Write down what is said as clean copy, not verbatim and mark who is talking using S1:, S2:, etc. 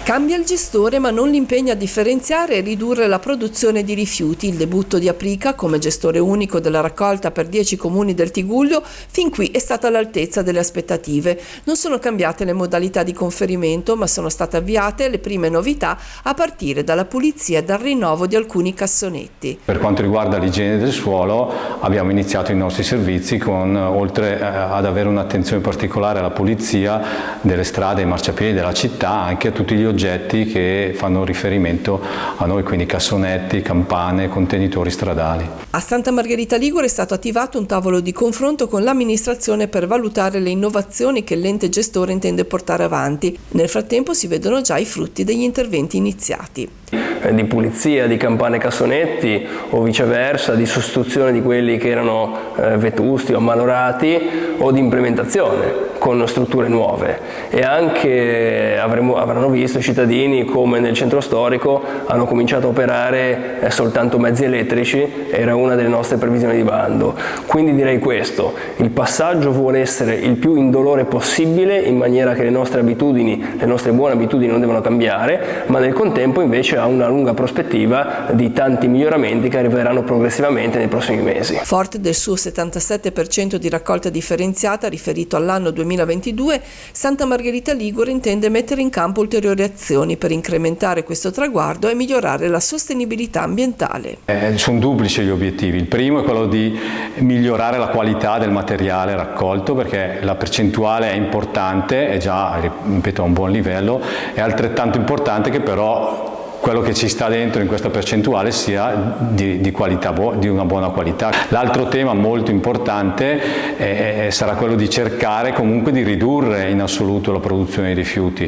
S1: Cambia il gestore ma non l'impegno a differenziare e ridurre la produzione di rifiuti. Il debutto di Aprica come gestore unico della raccolta per 10 comuni del Tigullio fin qui è stata all'altezza delle aspettative. Non sono cambiate le modalità di conferimento ma sono state avviate le prime novità a partire dalla pulizia e dal rinnovo di alcuni cassonetti.
S2: Per quanto riguarda l'igiene del suolo abbiamo iniziato i nostri servizi con, oltre ad avere un'attenzione particolare alla pulizia delle strade e marciapiedi della città, anche a tutti gli oggetti che fanno riferimento a noi, quindi cassonetti, campane, contenitori stradali.
S1: A Santa Margherita Ligure è stato attivato un tavolo di confronto con l'amministrazione per valutare le innovazioni che l'ente gestore intende portare avanti. Nel frattempo si vedono già i frutti degli interventi iniziati.
S3: Di pulizia di campane e cassonetti o viceversa, di sostituzione di quelli che erano vetusti o malorati o di implementazione con strutture nuove, e anche avranno visto i cittadini come nel centro storico hanno cominciato a operare soltanto mezzi elettrici, era una delle nostre previsioni di bando. Quindi direi questo: il passaggio vuole essere il più indolore possibile, in maniera che le nostre abitudini, le nostre buone abitudini non devono cambiare, ma nel contempo invece ha una lunga prospettiva di tanti miglioramenti che arriveranno progressivamente nei prossimi mesi.
S1: Forte del suo 77% di raccolta differenziata riferito all'anno 2022, Santa Margherita Ligure intende mettere in campo ulteriori azioni per incrementare questo traguardo e migliorare la sostenibilità ambientale.
S2: Sono duplici gli obiettivi. Il primo è quello di migliorare la qualità del materiale raccolto, perché la percentuale è importante, è già, ripeto, a un buon livello, è altrettanto importante che però quello che ci sta dentro in questa percentuale sia di qualità, di una buona qualità. L'altro tema molto importante sarà quello di cercare comunque di ridurre in assoluto la produzione di rifiuti.